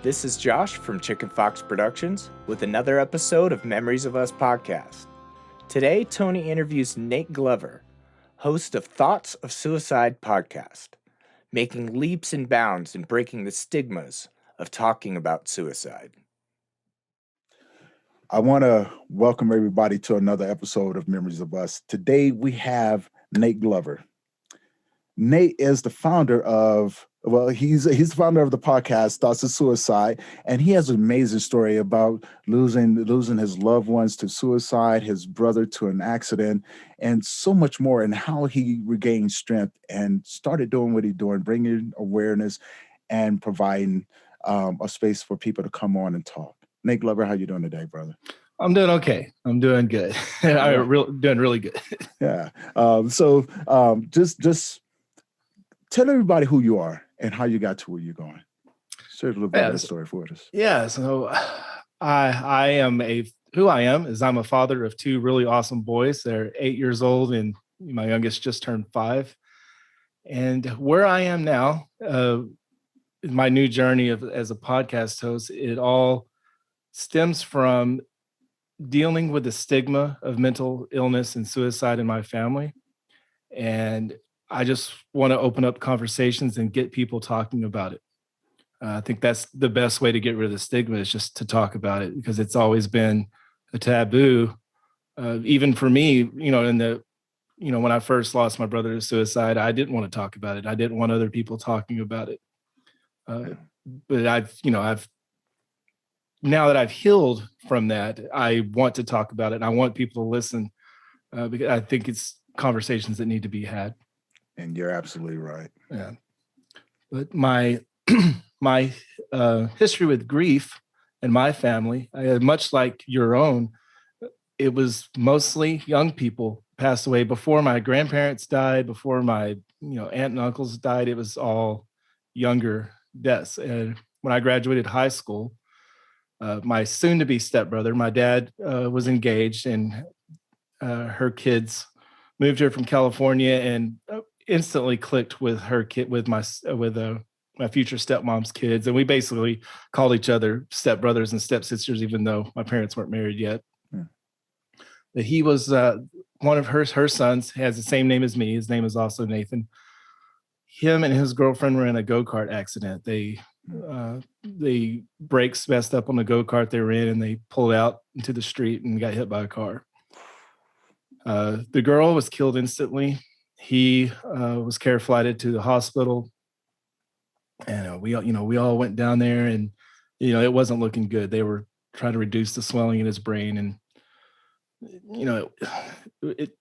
This is Josh from Chicken Fox Productions with another episode of Memories of Us podcast. Today, Tony interviews Nate Glover, host of Thoughts of Suicide podcast, making leaps and bounds and breaking the stigmas of talking about suicide. I want to welcome everybody to another episode of Memories of Us. Today, we have Nate Glover. Nate is the founder of, he's the founder of the podcast Thoughts of Suicide, and he has an amazing story about losing his loved ones to suicide, his brother to an accident, and so much more, and how he regained strength and started doing what he's doing, bringing awareness and providing a space for people to come on and talk. Nate Glover, how you doing today, brother? I'm doing okay. I'm doing good. I'm doing really good. Yeah. Just tell everybody who you are and how you got to where you're going. Share a little bit of the story for us. Yeah. So who I am is I'm a father of two really awesome boys. They're 8 years old and my youngest just turned 5. And where I am now, my new journey as a podcast host, it all stems from dealing with the stigma of mental illness and suicide in my family. And I just want to open up conversations and get people talking about it. I think that's the best way to get rid of the stigma, is just to talk about it, because it's always been a taboo. Even for me, when I first lost my brother to suicide, I didn't want to talk about it. I didn't want other people talking about it. But now that I've healed from that, I want to talk about it. And I want people to listen, because I think it's conversations that need to be had. And you're absolutely right. Yeah. But my history with grief and my family, much like your own, it was mostly young people passed away before my grandparents died, before my aunt and uncles died. It was all younger deaths. And when I graduated high school, my soon-to-be stepbrother, my dad was engaged, and her kids moved here from California, and instantly clicked with her kid, with my future stepmom's kids, and we basically called each other stepbrothers and stepsisters, even though my parents weren't married yet. Yeah. But he was one of her sons, has the same name as me. His name is also Nathan. Him and his girlfriend were in a go-kart accident. The brakes messed up on the go-kart they were in, and they pulled out into the street and got hit by a car. The girl was killed instantly. He was care flighted to the hospital, and we all went down there, and it wasn't looking good. They were trying to reduce the swelling in his brain, and it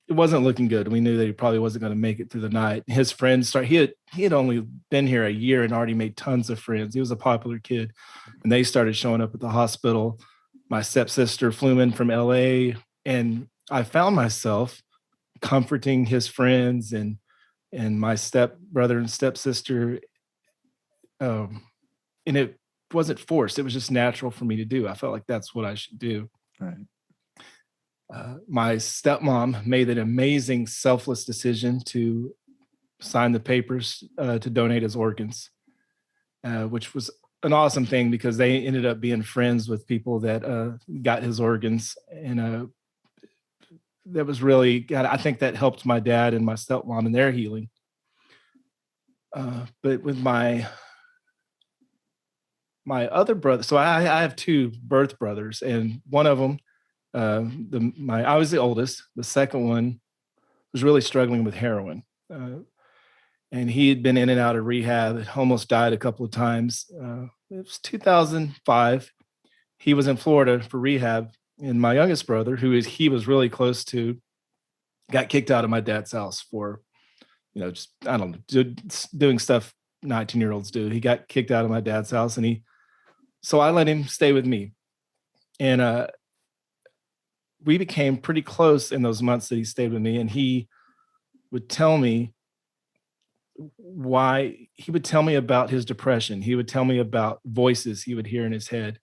wasn't looking good. We knew that he probably wasn't going to make it through the night. His friends he had only been here a year and already made tons of friends. He was a popular kid, and they started showing up at the hospital. My stepsister flew in from LA, and I found myself comforting his friends and my stepbrother and stepsister. And it wasn't forced. It was just natural for me to do. I felt like that's what I should do. Right. My stepmom made an amazing selfless decision to sign the papers to donate his organs, which was an awesome thing, because they ended up being friends with people that got his organs. And that was really, God, I think that helped my dad and my stepmom in their healing. But with my other brother, so I have two birth brothers, and one of them, I was the oldest. The second one was really struggling with heroin, and he had been in and out of rehab. Had almost died a couple of times. It was 2005. He was in Florida for rehab, and my youngest brother, he was really close to, got kicked out of my dad's house for, just, I don't know, doing stuff 19-year-olds do. He got kicked out of my dad's house, and so I let him stay with me, and we became pretty close in those months that he stayed with me. And he would tell me he would tell me about his depression. He would tell me about voices he would hear in his head.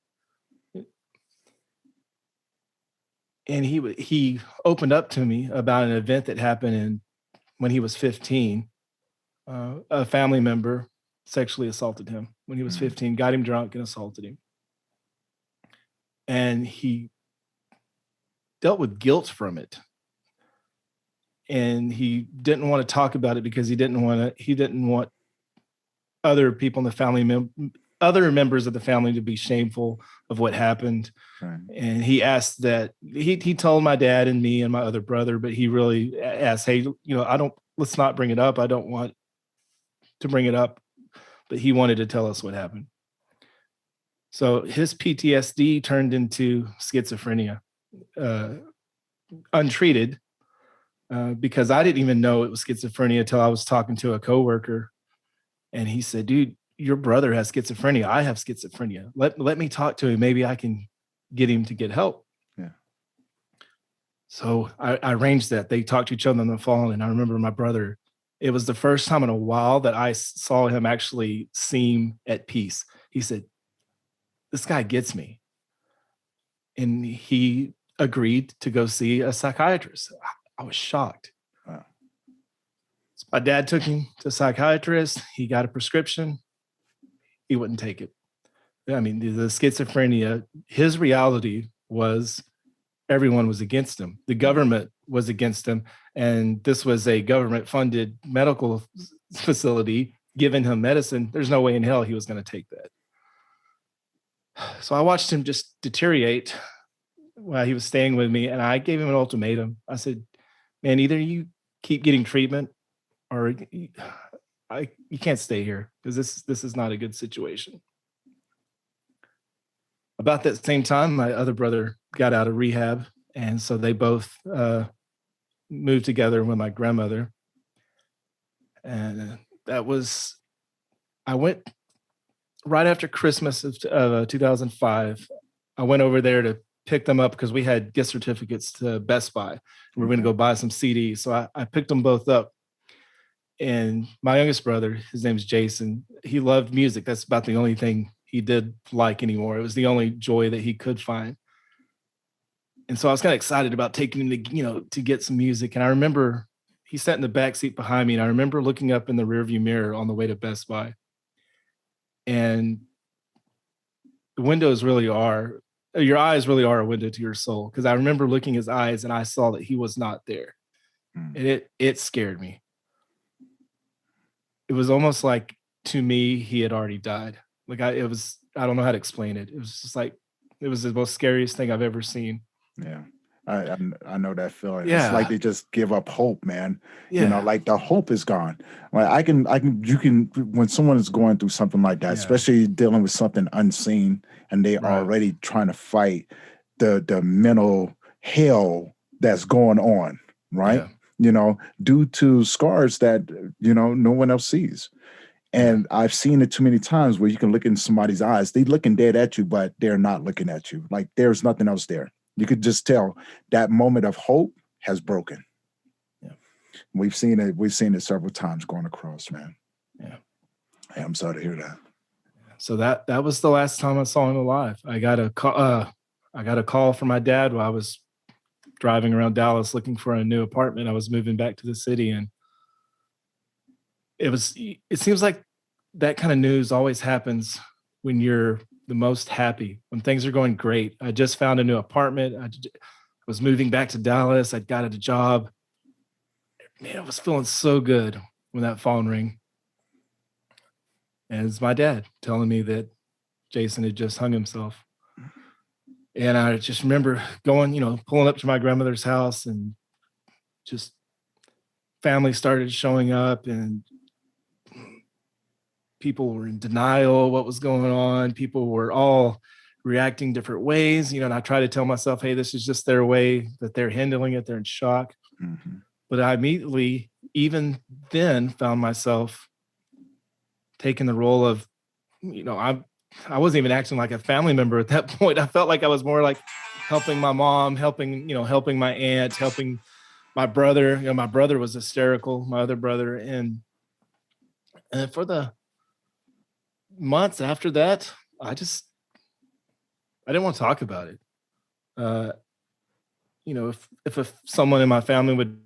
And he opened up to me about an event that happened when he was 15. A family member sexually assaulted him when he was 15, got him drunk and assaulted him. And he dealt with guilt from it. And he didn't want to talk about it because he didn't want other people in the family, other members of the family, to be shameful of what happened. Right. And he asked that he told my dad and me and my other brother, but he really asked, hey, let's not bring it up. I don't want to bring it up, but he wanted to tell us what happened. So his PTSD turned into schizophrenia, untreated, because I didn't even know it was schizophrenia until I was talking to a coworker, and he said, "Dude, your brother has schizophrenia. I have schizophrenia. Let me talk to him. Maybe I can get him to get help." Yeah. So I arranged that. They talked to each other on the phone, and I remember my brother. It was the first time in a while that I saw him actually seem at peace. He said, "This guy gets me," and he agreed to go see a psychiatrist. I was shocked. Wow. So my dad took him to a psychiatrist. He got a prescription. He wouldn't take it. I mean, the schizophrenia, his reality was everyone was against him. The government was against him. And this was a government-funded medical facility giving him medicine. There's no way in hell he was going to take that. So I watched him just deteriorate while he was staying with me, and I gave him an ultimatum. I said, "Man, either you keep getting treatment, or you can't stay here, because this is not a good situation." About that same time, my other brother got out of rehab, and so they both moved together with my grandmother. And I went right after Christmas of 2005. I went over there to pick them up because we had gift certificates to Best Buy. We were going to go buy some CDs. So I picked them both up. And my youngest brother, his name's Jason, he loved music. That's about the only thing he did like anymore. It was the only joy that he could find. And so I was kind of excited about taking him to get some music. And I remember he sat in the back seat behind me, and I remember looking up in the rearview mirror on the way to Best Buy. And the windows really are, your eyes really are a window to your soul. Because I remember looking his eyes, and I saw that he was not there. And it scared me. It was almost like, to me, he had already died. Like I don't know how to explain it. It was just like, it was the most scariest thing I've ever seen. Yeah. I know that feeling. Yeah. It's like they just give up hope, man. Yeah. You know, like the hope is gone. Like you can, when someone is going through something like that, especially dealing with something unseen, and they are already trying to fight the mental hell that's going on, right? Yeah. You know, due to scars that, no one else sees. And I've seen it too many times where you can look in somebody's eyes. They're looking dead at you, but they're not looking at you. Like there's nothing else there. You could just tell that moment of hope has broken. Yeah. We've seen it several times going across, man. Yeah. Hey, I'm sorry to hear that. So that was the last time I saw him alive. I got a call from my dad while I was driving around Dallas looking for a new apartment. I was moving back to the city, and it seems like that kind of news always happens when you're the most happy, when things are going great. I just found a new apartment. I was moving back to Dallas. I'd got a job. Man, I was feeling so good when that phone rang. And it's my dad telling me that Jason had just hung himself. And I just remember going, pulling up to my grandmother's house, and just family started showing up, and people were in denial of what was going on. People were all reacting different ways, and I try to tell myself, hey, this is just their way that they're handling it. They're in shock. Mm-hmm. But I immediately, even then, found myself taking the role of, I wasn't even acting like a family member at that point. I felt like I was more like helping my mom, helping my aunt, helping my brother. My brother was hysterical, my other brother. And for the months after that, I didn't want to talk about it. If someone in my family would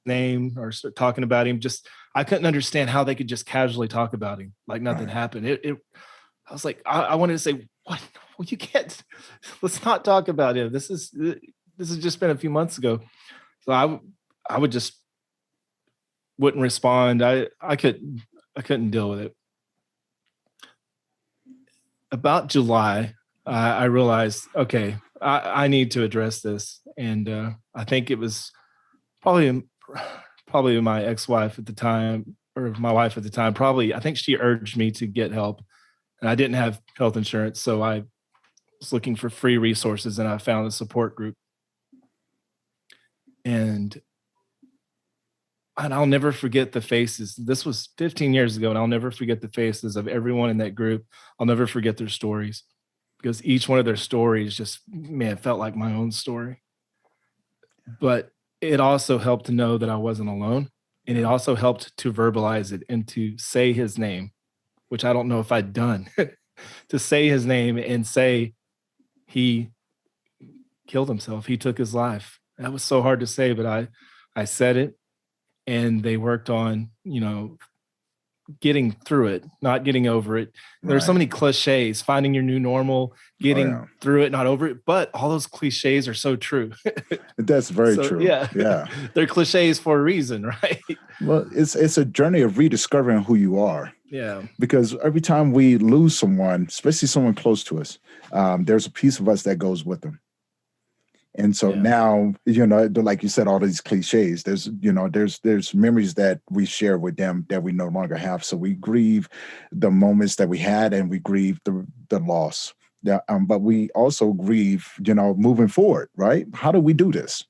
name or start talking about him. Just, I couldn't understand how they could just casually talk about him like nothing happened. I was like, I wanted to say, what? Well, you can't. Let's not talk about him. This has just been a few months ago. So I would just wouldn't respond. I couldn't deal with it. About July, I realized, okay, I need to address this. And I think it was probably my ex-wife at the time, or my wife at the time. Probably, I think she urged me to get help, and I didn't have health insurance, so I was looking for free resources, and I found a support group. And I'll never forget the faces. This was 15 years ago, and I'll never forget the faces of everyone in that group. I'll never forget their stories, because each one of their stories just, man, felt like my own story. But it also helped to know that I wasn't alone. And it also helped to verbalize it and to say his name, which I don't know if I'd done, to say his name and say he killed himself. He took his life. That was so hard to say, but I said it, and they worked on, getting through it, not getting over it. There's so many cliches, finding your new normal, getting through it, not over it. But all those cliches are so true. That's very true. Yeah. They're cliches for a reason, right? Well, it's a journey of rediscovering who you are. Yeah. Because every time we lose someone, especially someone close to us, there's a piece of us that goes with them. And so now, like you said, all these cliches, there's memories that we share with them that we no longer have. So we grieve the moments that we had, and we grieve the loss. Yeah, but we also grieve, moving forward, right? How do we do this?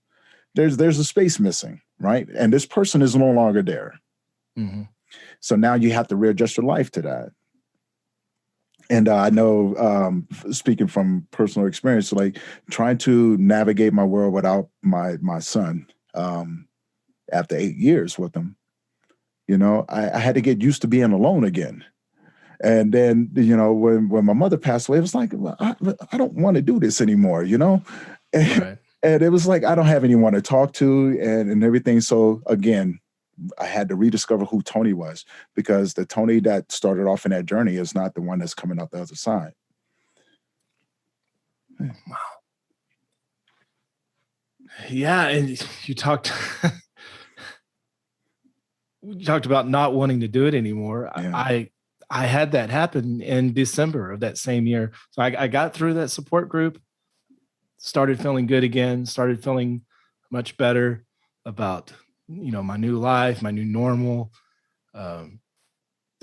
There's a space missing, right? And this person is no longer there. Mm-hmm. So now you have to readjust your life to that. And I know, speaking from personal experience, like trying to navigate my world without my son, after 8 years with him, I had to get used to being alone again. And then, when my mother passed away, it was like, well, I don't want to do this anymore, Right. And it was like, I don't have anyone to talk to and everything. So again, I had to rediscover who Tony was, because the Tony that started off in that journey is not the one that's coming out the other side. Wow. Yeah. And you talked about not wanting to do it anymore. Yeah. I had that happen in December of that same year. So I got through that support group, started feeling good again, started feeling much better about, my new life, my new normal. Then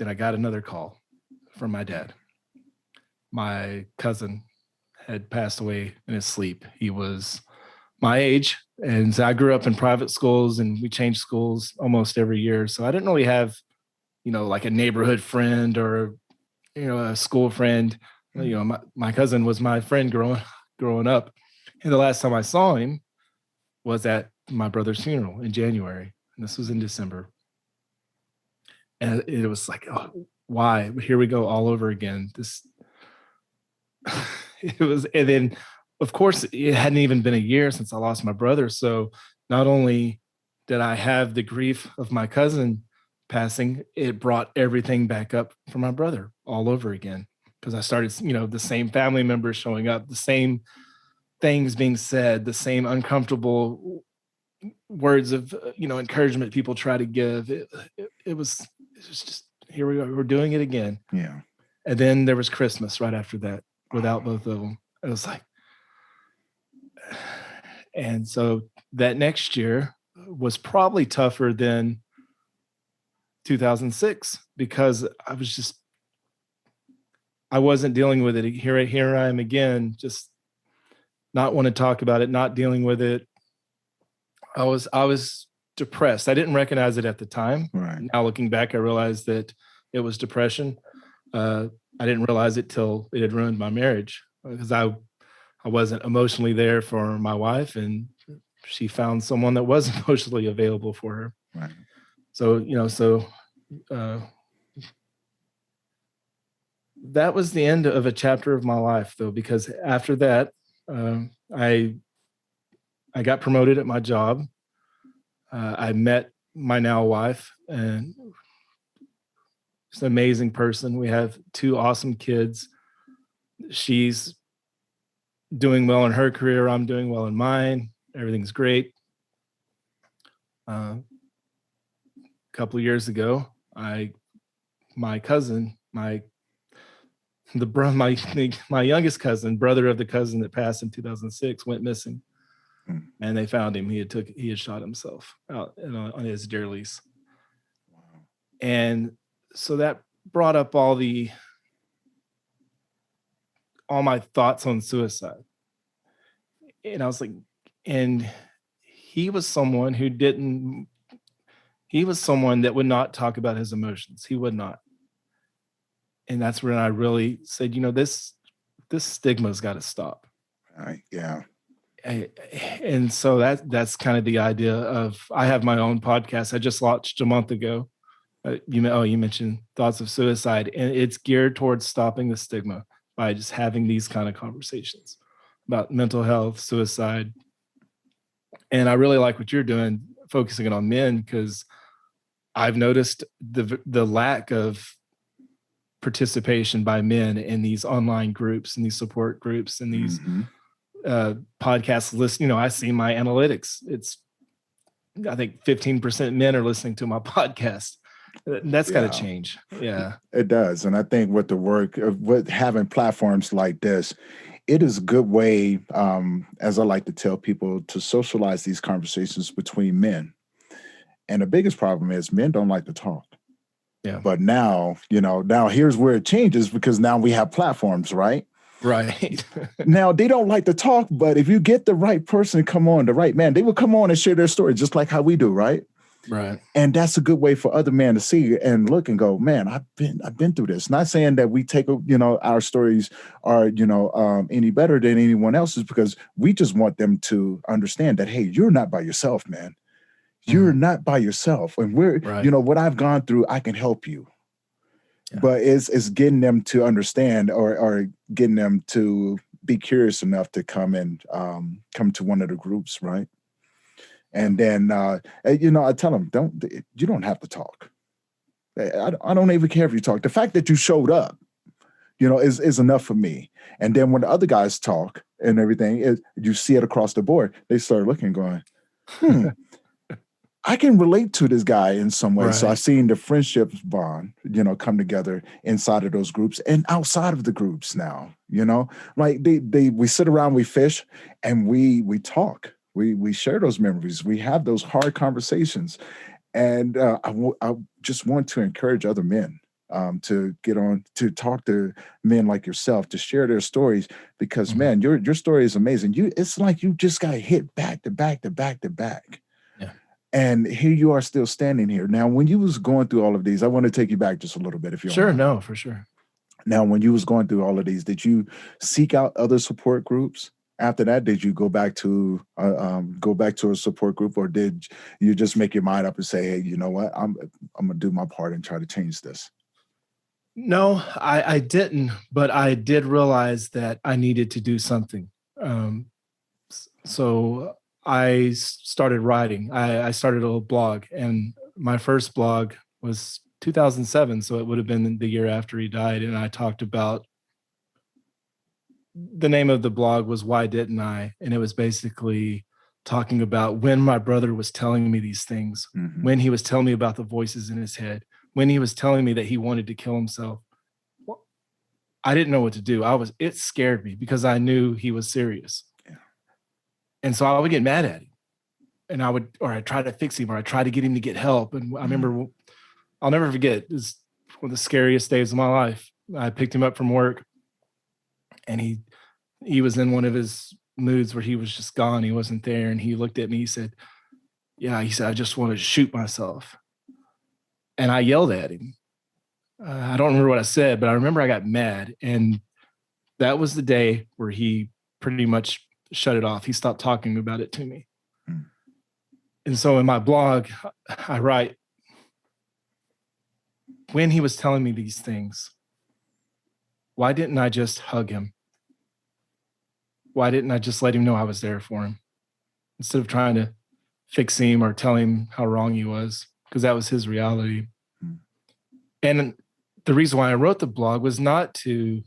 I got another call from my dad. My cousin had passed away in his sleep. He was my age, and so I grew up in private schools, and we changed schools almost every year. So I didn't really have, like a neighborhood friend or, a school friend. My cousin was my friend growing up. And the last time I saw him was at my brother's funeral in January. And this was in December. And it was like, oh, why? Here we go all over again. And then, of course, it hadn't even been a year since I lost my brother. So not only did I have the grief of my cousin passing, it brought everything back up for my brother all over again. Because I started, the same family members showing up, the same things being said, the same uncomfortable words of, encouragement people try to give. It was just, here we are, we're doing it again. Yeah. And then there was Christmas right after that, without both of them. It was like, and so that next year was probably tougher than 2006, because I wasn't dealing with it. Here I am again, just not want to talk about it, not dealing with it. I was depressed. I didn't recognize it at the time. Right. Now looking back, I realized that it was depression. I didn't realize it till it had ruined my marriage, because I wasn't emotionally there for my wife, and she found someone that was emotionally available for her. Right. So, that was the end of a chapter of my life, though, because after that, I got promoted at my job. I met my now wife, and she's an amazing person. We have 2 awesome kids. She's doing well in her career. I'm doing well in mine. Everything's great. A couple of years ago, my cousin, my youngest cousin, brother of the cousin that passed in 2006, went missing, and they found him. He had shot himself out on his deer lease, and so that brought up all my thoughts on suicide. And I was like, and he was someone that would not talk about his emotions. He would not. And that's when I really said, this stigma's got to stop. Yeah. And so that's kind of the idea of, I have my own podcast I just launched a month ago. You mentioned Thoughts of Suicide, and it's geared towards stopping the stigma by just having these kind of conversations about mental health, suicide. And I really like what you're doing, focusing it on men, because I've noticed the lack of participation by men in these online groups and these support groups and these podcast lists. I see my analytics. I think 15% men are listening to my podcast. That's got to change. Yeah, it does. And I think with the work of having platforms like this, it is a good way, as I like to tell people, to socialize these conversations between men. And the biggest problem is men don't like to talk. Yeah. But now here's where it changes, because now we have platforms, right? Right. Now they don't like to talk, but if you get the right person to come on, the right man, they will come on and share their story just like how we do, right? Right. And that's a good way for other men to see and look and go, man, I've been through this. Not saying that we take, our stories are, any better than anyone else's, because we just want them to understand that, hey, you're not by yourself, man. You're not by yourself. And we're, what I've gone through, I can help you. Yeah. But it's getting them to understand or getting them to be curious enough to come to one of the groups, right? And then, I tell them, you don't have to talk. I don't even care if you talk. The fact that you showed up, is enough for me. And then when the other guys talk and everything, you see it across the board, they start looking, going, I can relate to this guy in some way. Right. So I've seen the friendships bond, come together inside of those groups and outside of the groups now, like we sit around, we fish, and we talk. We share those memories. We have those hard conversations. And I just want to encourage other men to get on, to talk to men like yourself, to share their stories, because man, your story is amazing. It's like you just got hit back to back to back to back. And here you are still standing here. Now, when you was going through all of these, I want to take you back just a little bit, if you sure. want. No, for sure. Now, when you was going through all of these, did you seek out other support groups? After that, did you go back to a support group, or did you just make your mind up and say, hey, you know what, I'm gonna do my part and try to change this? No, I didn't, but I did realize that I needed to do something. So I started writing. I started a blog, and my first blog was 2007. So it would have been the year after he died. And I talked about, the name of the blog was Why Didn't I? And it was basically talking about when my brother was telling me these things, when he was telling me about the voices in his head, when he was telling me that he wanted to kill himself. I didn't know what to do. It scared me, because I knew he was serious. And so I would get mad at him, and I'd try to fix him, or I'd try to get him to get help. And I remember, I'll never forget, it was one of the scariest days of my life. I picked him up from work, and he was in one of his moods where he was just gone. He wasn't there. And he looked at me, he said, I just want to shoot myself. And I yelled at him. I don't remember what I said, but I remember I got mad. And that was the day where he pretty much shut it off. He stopped talking about it to me. And so in my blog, I write, when he was telling me these things, why didn't I just hug him? Why didn't I just let him know I was there for him, instead of trying to fix him or tell him how wrong he was, because that was his reality. And the reason why I wrote the blog was not to,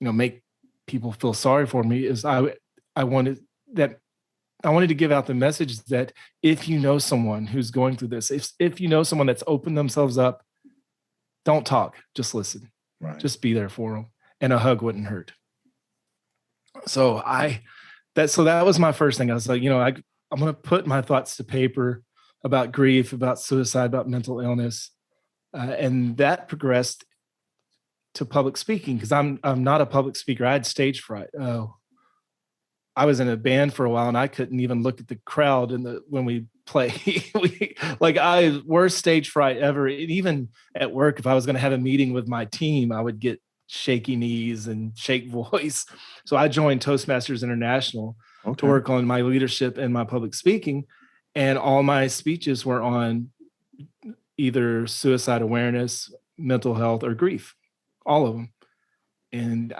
make people feel sorry for me. Is I wanted to give out the message that if you know someone who's going through this, if you know someone that's opened themselves up, don't talk, just listen, just be there for them, and a hug wouldn't hurt. So that was my first thing. I was like, I'm going to put my thoughts to paper about grief, about suicide, about mental illness, and that progressed to public speaking, because I'm not a public speaker. I had stage fright. I was in a band for a while, and I couldn't even look at the crowd when we play. Worst stage fright ever. And even at work, if I was going to have a meeting with my team, I would get shaky knees and shake voice. So I joined Toastmasters International to work on my leadership and my public speaking, and all my speeches were on either suicide awareness, mental health, or grief, all of them. And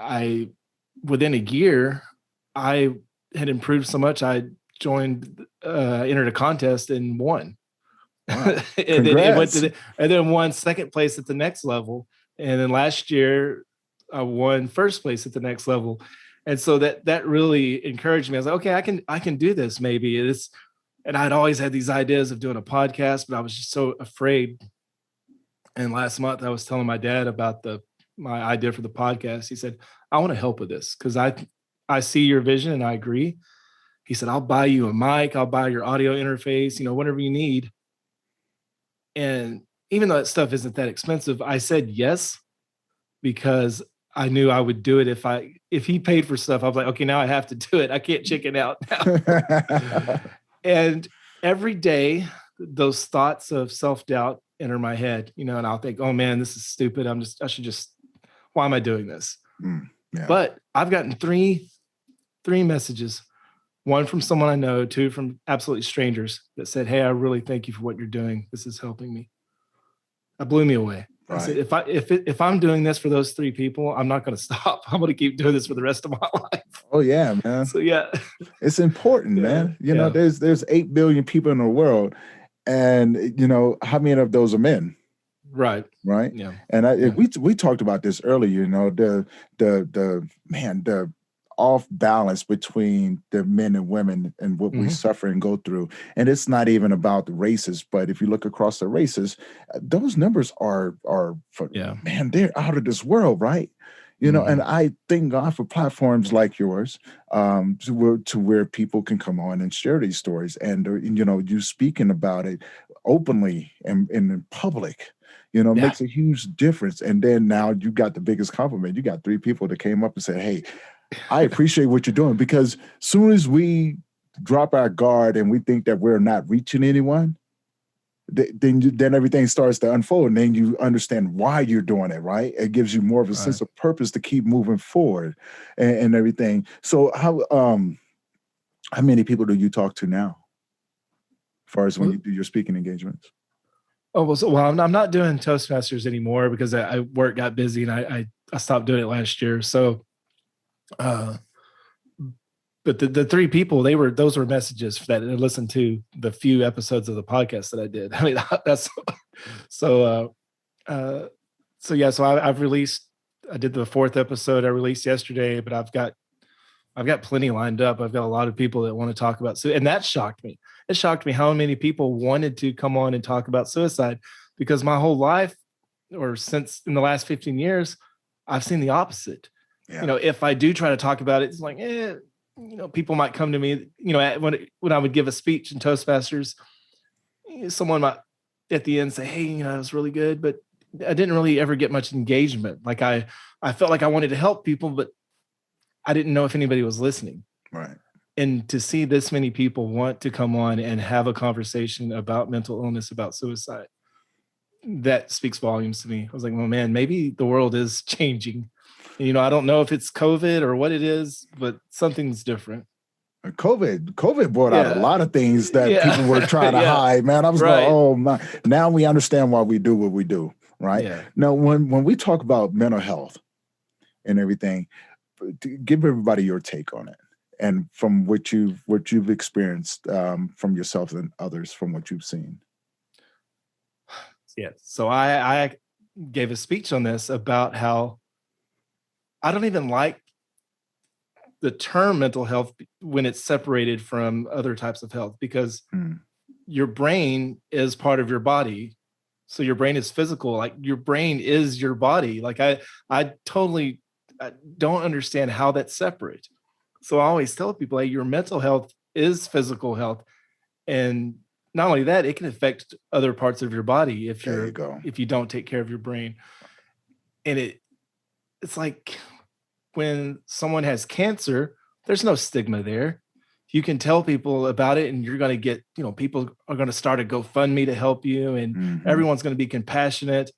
within a year, I had improved so much. I entered a contest and won. Wow. and then won second place at the next level. And then last year, I won first place at the next level. And so that really encouraged me. I was like, okay, I can do this. Maybe it is. And I'd always had these ideas of doing a podcast, but I was just so afraid. And last month I was telling my dad about my idea for the podcast. He said, I want to help with this because I see your vision and I agree. He said, I'll buy you a mic. I'll buy your audio interface, whatever you need. And even though that stuff isn't that expensive, I said yes, because I knew I would do it if he paid for stuff. I was like, okay, now I have to do it. I can't chicken out now. And every day, those thoughts of self-doubt enter my head, and I'll think, oh man, this is stupid. Why am I doing this? Yeah. But I've gotten three messages, one from someone I know, two from absolutely strangers that said, hey, I really thank you for what you're doing. This is helping me. That blew me away. Right. I said, if I'm doing this for those three people, I'm not going to stop. I'm going to keep doing this for the rest of my life. Oh yeah, man. So yeah, it's important, man. There's 8 billion people in the world, and how many of those are men? Right. Yeah. And we talked about this earlier. The off balance between the men and women and what we suffer and go through. And it's not even about the races, but if you look across the races, those numbers are man, they're out of this world, right? And I thank God for platforms like yours, to where people can come on and share these stories, and you speaking about it openly and in public, makes a huge difference. And then now you got the biggest compliment. You got 3 people that came up and said, hey, I appreciate what you're doing, because soon as we drop our guard and we think that we're not reaching anyone, then everything starts to unfold, and then you understand why you're doing it, right? It gives you more of a sense of purpose to keep moving forward and everything. So how many people do you talk to now, as far as when you do your speaking engagements? Oh, well, I'm not doing Toastmasters anymore because work got busy and I stopped doing it last year. So, but the 3 people, those were messages that listened to the few episodes of the podcast that I did. I mean, that's so I've released, I did the 4th episode I released yesterday, but I've got plenty lined up. I've got a lot of people that want to talk about suicide, and that shocked me. It shocked me how many people wanted to come on and talk about suicide, because my whole life, or since in the last 15 years, I've seen the opposite. Yeah. If I do try to talk about it, it's like, people might come to me, when I would give a speech in Toastmasters, someone might at the end say, hey, it was really good, but I didn't really ever get much engagement. Like I felt like I wanted to help people, but I didn't know if anybody was listening. Right. And to see this many people want to come on and have a conversation about mental illness, about suicide, that speaks volumes to me. I was like, well, man, maybe the world is changing. And, I don't know if it's COVID or what it is, but something's different. COVID brought out a lot of things that people were trying to hide, man. I was going, oh my, now we understand why we do what we do, right? Yeah. Now, when we talk about mental health and everything, give everybody your take on it. and from what you've experienced from yourself and others, from what you've seen. Yeah. So I gave a speech on this about how I don't even like the term mental health when it's separated from other types of health, because your brain is part of your body. So your brain is physical, like your brain is your body. Like I totally don't understand how that's separate. So I always tell people, like, your mental health is physical health. And not only that, it can affect other parts of your body if you don't take care of your brain. And it's like when someone has cancer, there's no stigma there. You can tell people about it, and you're going to get, people are going to start a GoFundMe to help you, and everyone's going to be compassionate.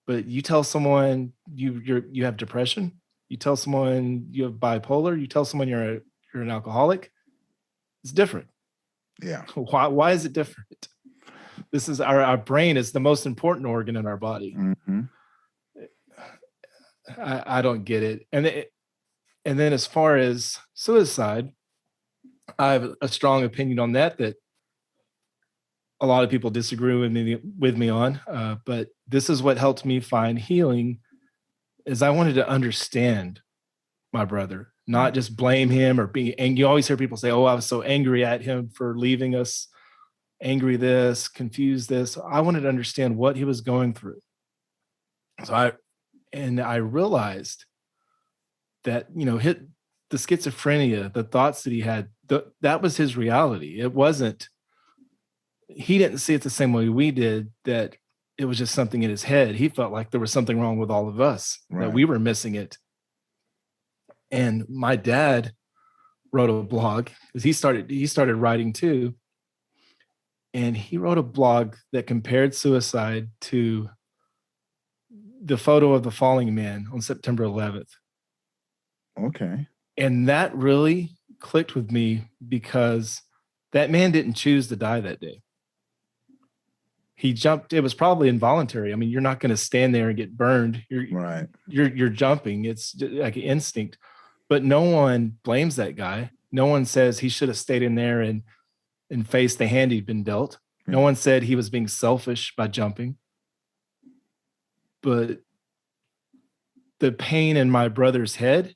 But you tell someone you have depression, you tell someone you have bipolar, you tell someone you're an alcoholic, it's different. Yeah. Why is it different? This is our brain is the most important organ in our body. I don't get it. And then as far as suicide, I have a strong opinion on that a lot of people disagree with me on. But this is what helped me find healing, is I wanted to understand my brother, not just blame him or be angry. You always hear people say, "Oh, I was so angry at him for leaving us, angry this, confused this." I wanted to understand what he was going through. So I realized that, hit the schizophrenia, the thoughts that he had, that was his reality. He didn't see it the same way we did, that it was just something in his head. He felt like there was something wrong with all of us, that we were missing it. And my dad wrote a blog, because he started writing too. And he wrote a blog that compared suicide to the photo of the falling man on September 11th. Okay. And that really clicked with me, because that man didn't choose to die that day. He jumped. It was probably involuntary. I mean, you're not going to stand there and get burned. You're jumping. It's like an instinct. But no one blames that guy. No one says he should have stayed in there and faced the hand he'd been dealt. No one said he was being selfish by jumping. But the pain in my brother's head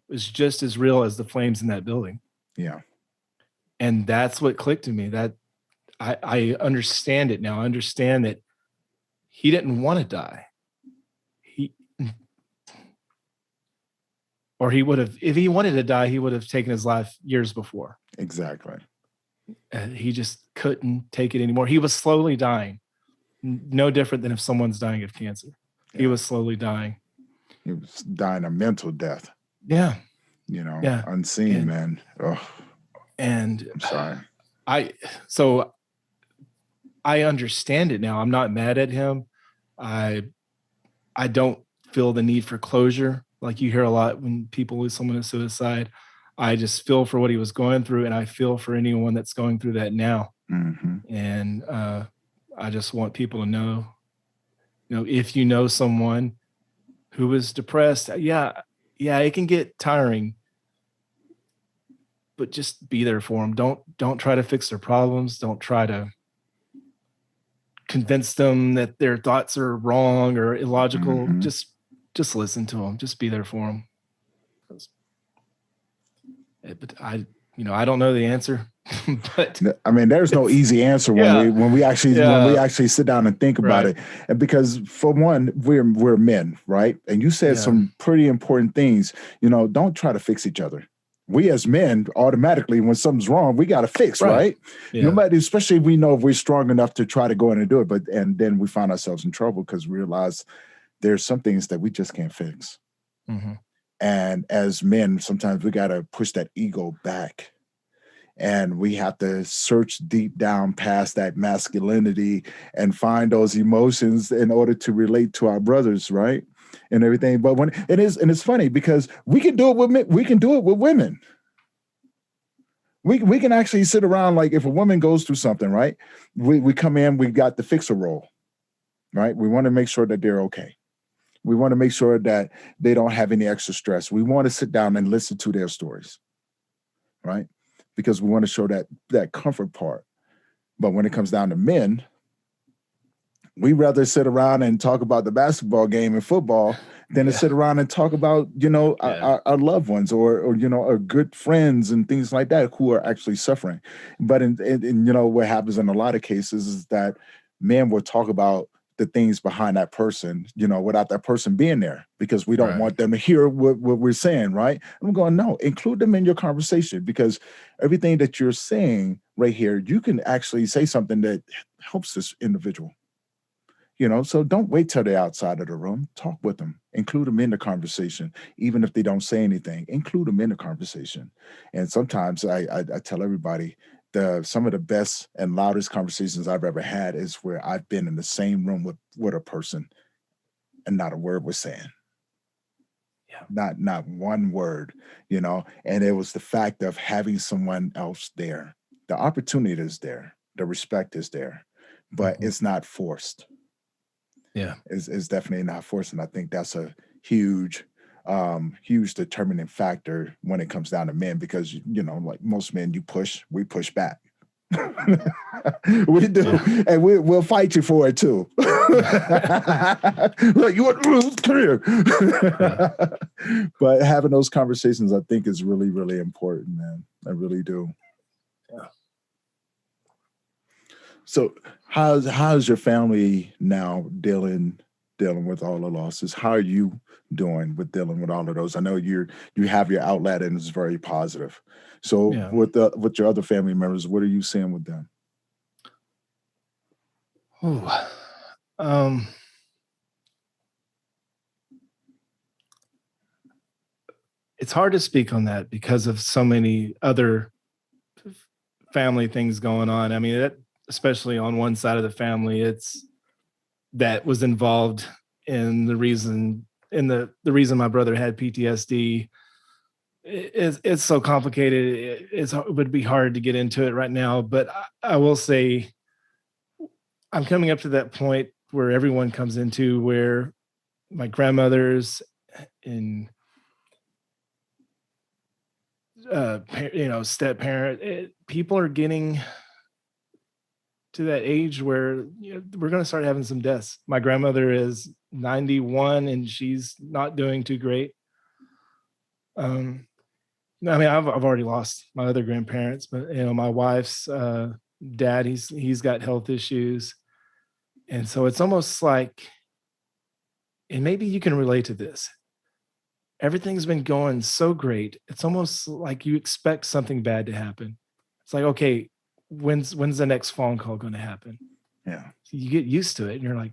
was just as real as the flames in that building. Yeah. And that's what clicked to me. That I understand it now. I understand that he didn't want to die. He would have, if he wanted to die, he would have taken his life years before. Exactly. And he just couldn't take it anymore. He was slowly dying. No different than if someone's dying of cancer. Yeah. He was slowly dying. He was dying a mental death. Yeah. Unseen, man. Oh. And I'm sorry. I understand it now. I'm not mad at him. I don't feel the need for closure, like you hear a lot when people lose someone to suicide. I just feel for what he was going through, and I feel for anyone that's going through that now. And I just want people to know, if you know someone who is depressed, yeah, it can get tiring, but just be there for them. Don't try to fix their problems. Don't try to convince them that their thoughts are wrong or illogical. Just listen to them. Just be there for them. But I don't know the answer. But I mean, there's no easy answer when we actually sit down and think about it. And because for one, we're men, right? And you said some pretty important things. Don't try to fix each other. We as men, automatically, when something's wrong, we got to fix, right? Yeah. No matter, especially if we know if we're strong enough to try to go in and do it, and then we find ourselves in trouble because we realize there's some things that we just can't fix. And as men, sometimes we got to push that ego back, and we have to search deep down past that masculinity and find those emotions in order to relate to our brothers, right? And everything. But when it's funny because we can do it with men, we can do it with women. We can actually sit around, like if a woman goes through something, right? We come in, we got the fixer role, right? We want to make sure that they're okay. We want to make sure that they don't have any extra stress. We want to sit down and listen to their stories. right? Because we want to show that comfort part. But when it comes down to men, we rather sit around and talk about the basketball game and football than to sit around and talk about, our loved ones or our good friends and things like that who are actually suffering. But in what happens in a lot of cases is that men will talk about the things behind that person, without that person being there, because we don't want them to hear what we're saying, right? I'm going, no, include them in your conversation, because everything that you're saying right here, you can actually say something that helps this individual. So don't wait till they're outside of the room. Talk with them. Include them in the conversation, even if they don't say anything. Include them in the conversation. And sometimes I tell everybody some of the best and loudest conversations I've ever had is where I've been in the same room with a person and not a word was saying. Yeah. Not one word, and it was the fact of having someone else there. The opportunity is there. The respect is there, but it's not forced. Yeah. Is definitely not forced. And I think that's a huge determining factor when it comes down to men, because, like most men, we push back. We do. Yeah. And we'll fight you for it too. Like, you want to come here. Yeah. But having those conversations, I think, is really, really important, man. I really do. Yeah. So how's your family now dealing with all the losses? How are you doing with dealing with all of those? I know you have your outlet and it's very positive. So with your other family members, what are you seeing with them? It's hard to speak on that because of so many other family things going on. I mean, especially on one side of the family, that was involved in the reason my brother had PTSD. It's so complicated. It would be hard to get into it right now, but I will say I'm coming up to that point where everyone comes into, where my grandmothers and step parent, people are getting to that age where we're going to start having some deaths. My grandmother is 91 and she's not doing too great. I mean, I've already lost my other grandparents, but my wife's dad, he's got health issues, and so it's almost like, and maybe you can relate to this. Everything's been going so great. It's almost like you expect something bad to happen. It's like, okay, when's the next phone call going to happen? Yeah. You get used to it and you're like,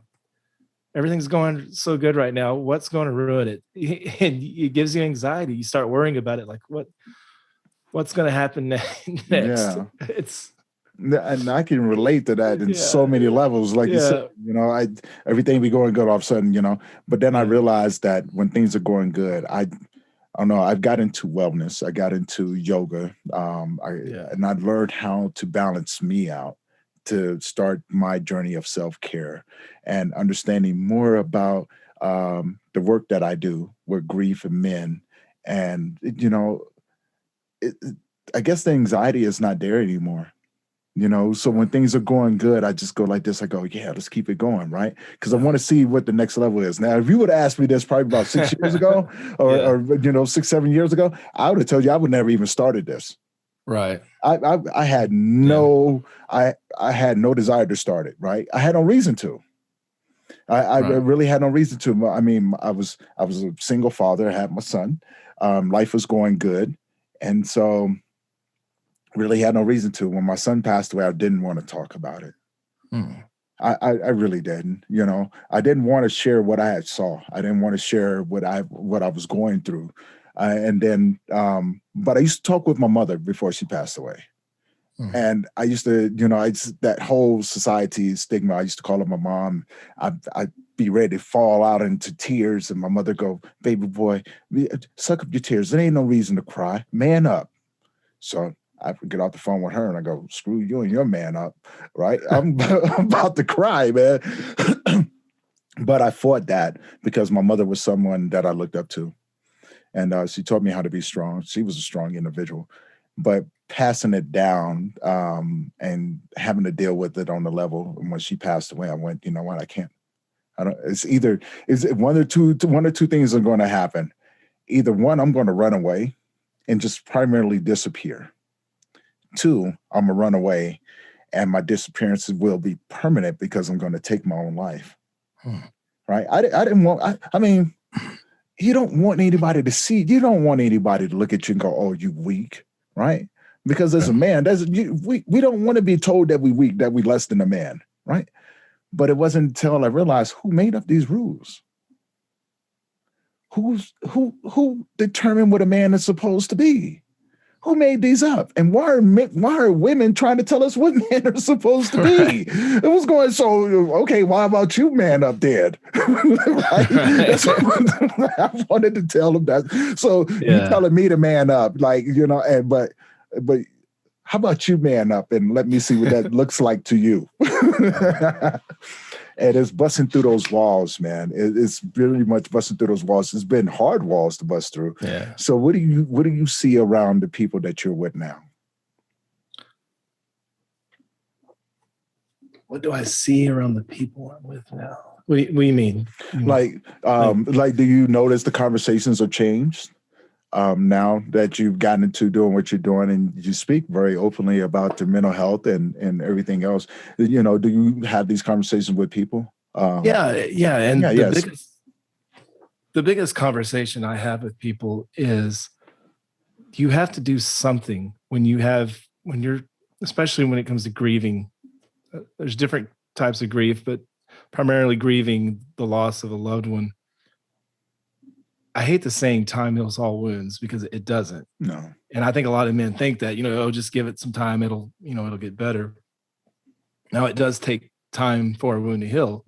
everything's going so good right now. What's going to ruin it? And it gives you anxiety. You start worrying about it. Like what's going to happen next? Yeah. And I can relate to that in so many levels. Like you said, everything be going good all of a sudden, but then I realized that when things are going good, I don't know, I've got into wellness. I got into yoga. And I learned how to balance me out to start my journey of self-care and understanding more about the work that I do with grief and men. And, I guess the anxiety is not there anymore. So when things are going good, I just go like this. I go, yeah, let's keep it going, right? Because I want to see what the next level is. Now, if you would have asked me this probably about 6 years ago or 6, 7 years ago, I would have told you I would never even started this. Right. I had no I had no desire to start it, right? I had no reason to. I really had no reason to. I mean, I was a single father. I had my son. Life was going good. And so really had no reason to. When my son passed away, I didn't want to talk about it. I really didn't. I didn't want to share what I had saw. I didn't want to share what I was going through. But I used to talk with my mother before she passed away. And I used to, that whole society stigma, I used to call her my mom. I'd be ready to fall out into tears, and my mother go, baby boy, suck up your tears. There ain't no reason to cry. Man up. So I get off the phone with her and I go, screw you and your man up, right? I'm about to cry, man. But I fought that because my mother was someone that I looked up to. And she taught me how to be strong. She was a strong individual. but passing it down and having to deal with it on the level. And when she passed away, I went, you know what, I can't. I don't. It's one or two things are going to happen. Either one, I'm going to run away and just primarily disappear. Two, I'm gonna run away, and my disappearance will be permanent because I'm going to take my own life. Right? I didn't want. I mean, you don't want anybody to see. You don't want anybody to look at you and go, "Oh, you weak," right? Because as a man, we don't want to be told that we weak, that we less than a man, right? But it wasn't until I realized who made up these rules. Who determined what a man is supposed to be? Who made these up? And why are women trying to tell us what men are supposed to be? It was going, so, okay, why about you, man up there? Right? That's what I wanted to tell them that. So you telling me to man up, like, you know, but how about you man up and let me see what that looks like to you? And it's busting through those walls, man. It's really much busting through those walls. It's been hard walls to bust through. Yeah. So what do you see around the people that you're with now? What do I see around the people I'm with now? What do you mean? Like, do you notice the conversations have changed now that you've gotten into doing what you're doing, and you speak very openly about the mental health and everything else? You know, do you have these conversations with people? And the biggest conversation I have with people is you have to do something when you're, especially when it comes to grieving. There's different types of grief, but primarily grieving the loss of a loved one. I hate the saying time heals all wounds, because it doesn't. No. And I think a lot of men think that, just give it some time. It'll get better. Now, it does take time for a wound to heal,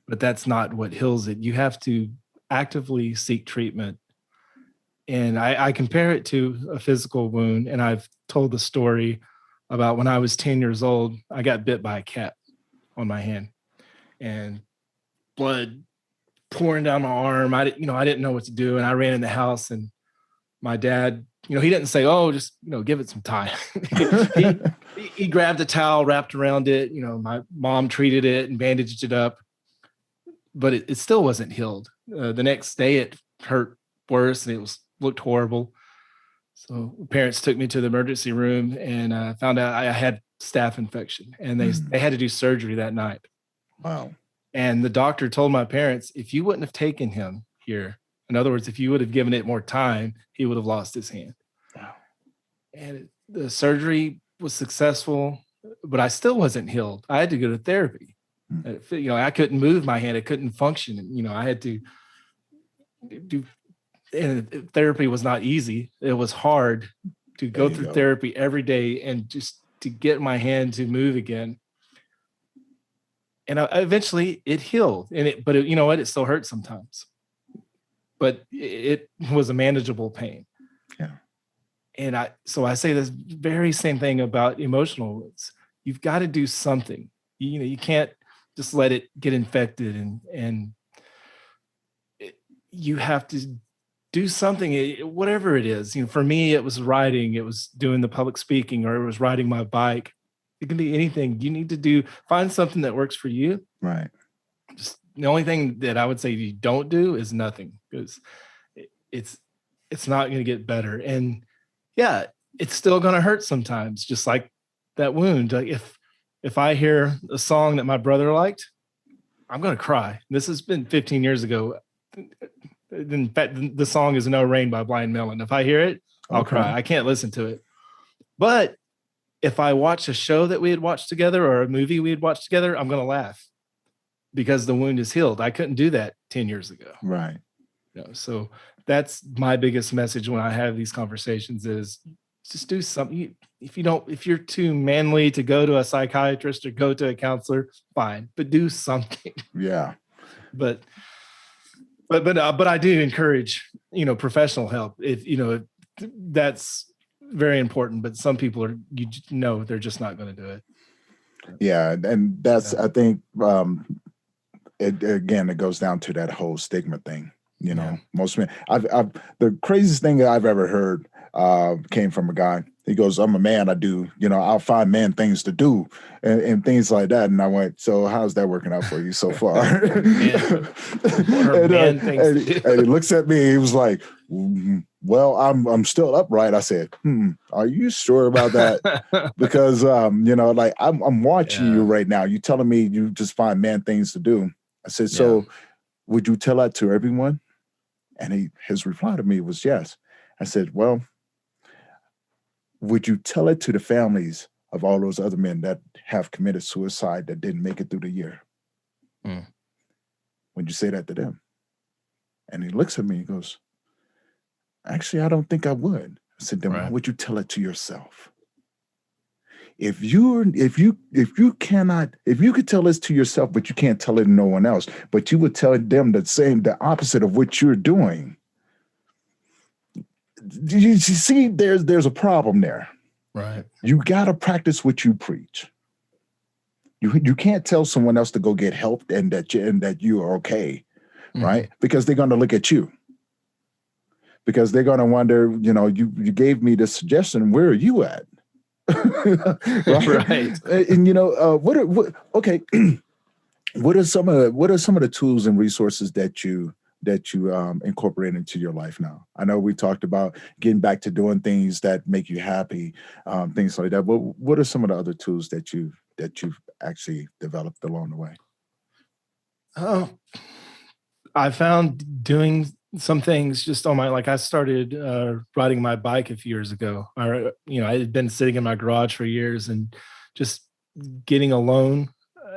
but that's not what heals it. You have to actively seek treatment. And I compare it to a physical wound. And I've told the story about when I was 10 years old, I got bit by a cat on my hand, and blood pouring down my arm. I didn't know what to do. And I ran in the house, and my dad, he didn't say, "Oh, just, give it some time." he grabbed a towel, wrapped around it. My mom treated it and bandaged it up, but it still wasn't healed. The next day it hurt worse, and looked horrible. So parents took me to the emergency room, and found out I had staph infection, and they had to do surgery that night. Wow. And the doctor told my parents, if you wouldn't have taken him here, in other words, if you would have given it more time, he would have lost his hand. Wow. And the surgery was successful, but I still wasn't healed. I had to go to therapy. I couldn't move my hand. It couldn't function. I had to do, and therapy was not easy. It was hard to go through therapy every day and just to get my hand to move again. And eventually it healed, but you know what? It still hurts sometimes, but it was a manageable pain. Yeah. And I say this very same thing about emotional wounds. You've got to do something. You can't just let it get infected, and you have to do something, whatever it is. For me, it was writing, it was doing the public speaking, or it was riding my bike. It can be anything. You need to find something that works for you. Right. Just the only thing that I would say you don't do is nothing, because it's not going to get better. And yeah, it's still going to hurt sometimes, just like that wound. Like if I hear a song that my brother liked, I'm going to cry. This has been 15 years ago. In fact, the song is No Rain by Blind Melon. If I hear it, I'll cry. I can't listen to it. But if I watch a show that we had watched together, or a movie we had watched together, I'm going to laugh, because the wound is healed. I couldn't do that 10 years ago. Right. So that's my biggest message when I have these conversations is just do something. If you're too manly to go to a psychiatrist or go to a counselor, fine, but do something. Yeah. But I do encourage, professional help. If that's very important, but some people they're just not going to do it. Yeah. And that's, I think, it goes down to that whole stigma thing. Most men, the craziest thing that I've ever heard, came from a guy. He goes, I'm a man. I do, I'll find man things to do and things like that. And I went, so how's that working out for you so far? And he looks at me. He was like, well, I'm still upright. I said, are you sure about that? Because, I'm watching you right now. You telling me you just find man things to do. I said, so would you tell that to everyone? And his reply to me was yes. I said, well, would you tell it to the families of all those other men that have committed suicide that didn't make it through the year? Would you say that to them? And he looks at me and goes, actually, I don't think I would. I said, then why would you tell it to yourself? If you could tell this to yourself, but you can't tell it to no one else, but you would tell them the opposite of what you're doing. You see, there's a problem there. Right. You got to practice what you preach. You can't tell someone else to go get help and that you are okay, right? Because they're going to look at you. Because they're going to wonder, you gave me this suggestion. Where are you at? Right. And okay. What are some of the tools and resources that you incorporate into your life now? I know we talked about getting back to doing things that make you happy, things like that. But what are some of the other tools that you've actually developed along the way? I found doing some things just on I started riding my bike a few years ago. I had been sitting in my garage for years and just getting alone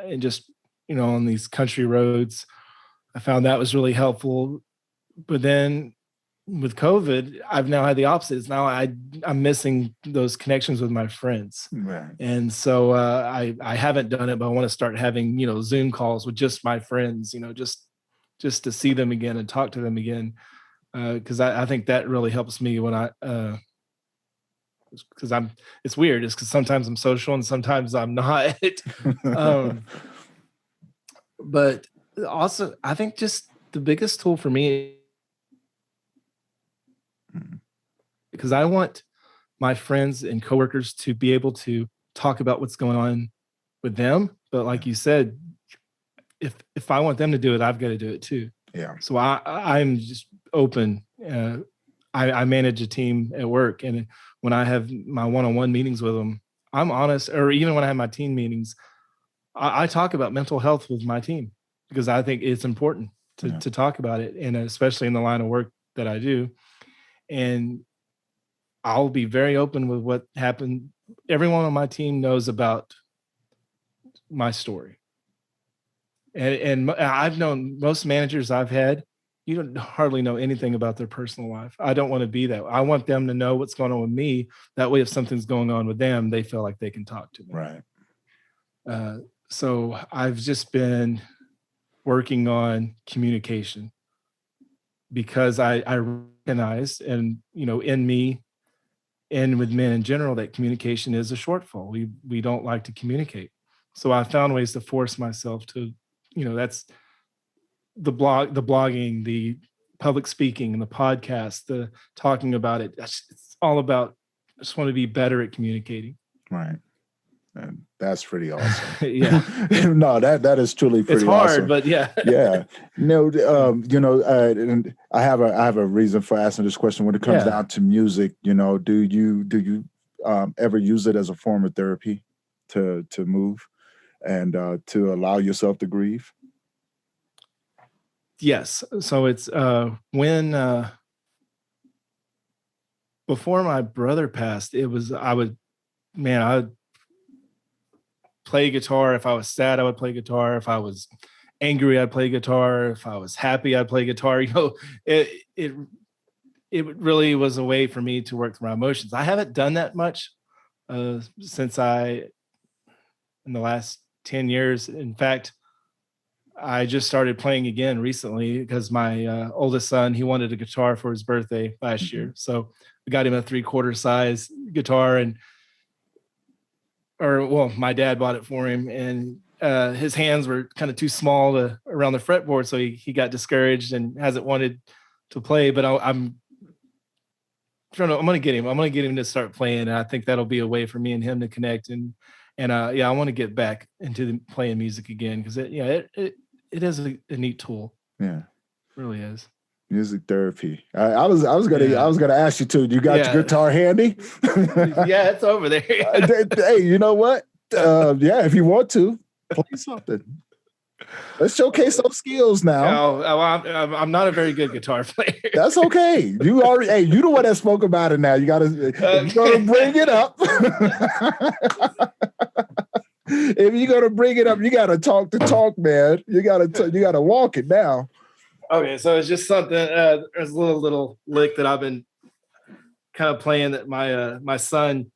and just, on these country roads. I found that was really helpful. But then with COVID, I've now had the opposite. It's now I'm missing those connections with my friends. Right. And so I haven't done it, but I want to start having, Zoom calls with just my friends, just to see them again and talk to them again. Because I think that really helps me when because it's weird. It's because sometimes I'm social and sometimes I'm not. But also, I think just the biggest tool for me, because I want my friends and coworkers to be able to talk about what's going on with them. But like you said, if I want them to do it, I've got to do it too. Yeah. So I'm just open. I manage a team at work, and when I have my one-on-one meetings with them, I'm honest. Or even when I have my team meetings, I talk about mental health with my team because I think it's important to talk about it, and especially in the line of work that I do. And I'll be very open with what happened. Everyone on my team knows about my story. And I've known most managers I've had, you don't hardly know anything about their personal life. I don't want to be that. I want them to know what's going on with me. That way, if something's going on with them, they feel like they can talk to me. Right. So I've just been working on communication because I recognize, and in me and with men in general, that communication is a shortfall. We don't like to communicate. So I found ways to force myself to, that's the blogging, the public speaking, and the podcast, the talking about it. It's all about, I just want to be better at communicating. Right. And that's pretty awesome. Yeah. No, that is truly pretty awesome. It's hard, but yeah. Yeah. No, and I have a reason for asking this question. When it comes down to music, do you ever use it as a form of therapy to move and to allow yourself to grieve? Yes. So it's when before my brother passed, I would play guitar. If I was sad, I would play guitar. If I was angry, I'd play guitar. If I was happy, I'd play guitar. It really was a way for me to work through my emotions. I haven't done that much since in the last 10 years. In fact, I just started playing again recently because my oldest son, he wanted a guitar for his birthday last year. So I got him a 3/4 size guitar, my dad bought it for him, and his hands were kind of too small around the fretboard. So he got discouraged and hasn't wanted to play, but I'm I'm going to get him. I'm going to get him to start playing. And I think that'll be a way for me and him to connect. And I want to get back into playing music again because it is a neat tool. Yeah, it really is. Music therapy. I was gonna ask you too. You got your guitar handy? Yeah, it's over there. Hey, you know what? Yeah, if you want to play something, let's showcase those skills now. I'm not a very good guitar player. That's okay. You already. Hey, you the one that spoke about it. Now you gotta. If you're gonna bring it up. If you're gonna bring it up, you gotta talk the talk, man. You gotta walk it now. Okay, so it's just something. There's a little lick that I've been kind of playing that my son.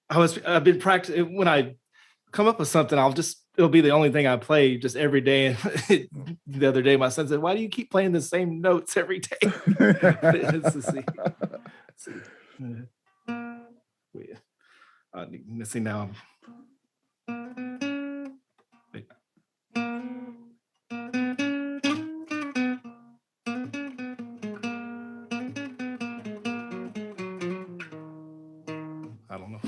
I've been practicing when I come up with something. It'll be the only thing I play just every day. And the other day, my son said, "Why do you keep playing the same notes every day?" Let's see. Let's see now. Wait. I don't know,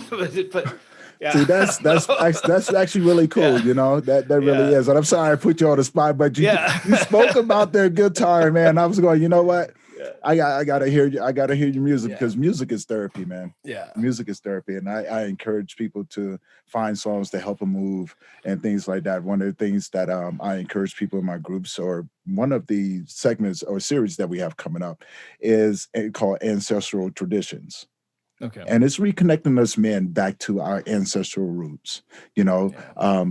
but yeah. See, that's actually really cool. You know, that really is. And I'm sorry I put you on the spot, but you spoke about their guitar, man. I was going, you know what? I gotta hear you. I gotta hear your music because music is therapy, man. Yeah, music is therapy, and I encourage people to find songs to help them move and things like that. One of the things that I encourage people in my groups, or one of the segments or series that we have coming up, is called Ancestral Traditions. Okay. And it's reconnecting us men back to our ancestral roots, you know,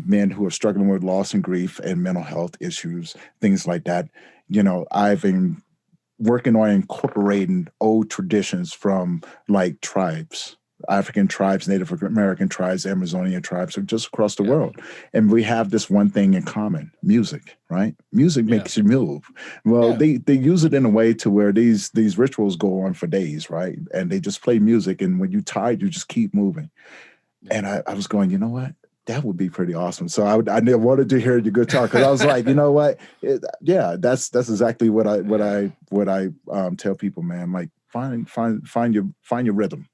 men who are struggling with loss and grief and mental health issues, things like that. You know, I've been working on incorporating old traditions from like tribes, African tribes, Native American tribes, Amazonian tribes, or just across the world. And we have this one thing in common: music, right? Music makes you move. Well, they use it in a way to where these rituals go on for days, right? And they just play music. And when you're tired, you just keep moving. And I was going, you know what? That would be pretty awesome. So I wanted to hear your guitar because I was like, you know what? That's exactly what I tell people, man. Like find your rhythm.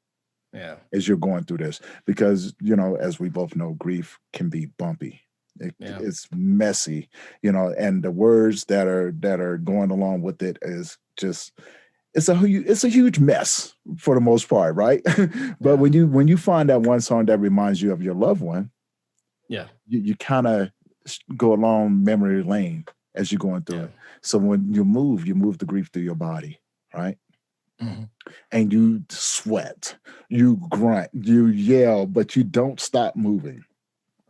Yeah. As you're going through this, because you know, as we both know, grief can be bumpy. It's messy, you know, and the words that are going along with it is just it's a huge mess for the most part, right? But when you find that one song that reminds you of your loved one, you kind of go along memory lane as you're going through it. So when you move the grief through your body, right? Mm-hmm. And you sweat, you grunt, you yell, but you don't stop moving.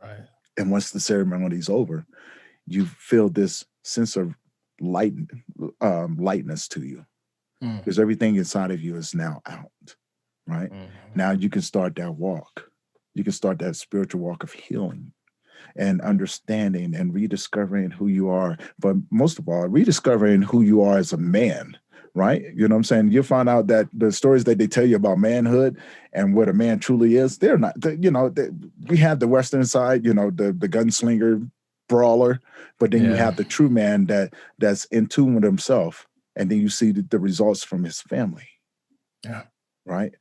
Right. And once the ceremony's over, you feel this sense of lightness to you, because everything inside of you is now out. Right. Now you can start that walk. You can start that spiritual walk of healing and understanding and rediscovering who you are. But most of all, rediscovering who you are as a man. Right? You know what I'm saying? You'll find out that the stories that they tell you about manhood and what a man truly is, they're not, we have the Western side, you know, the gunslinger brawler, but then you have the true man that's in tune with himself. And then you see the results from his family. Yeah. Right.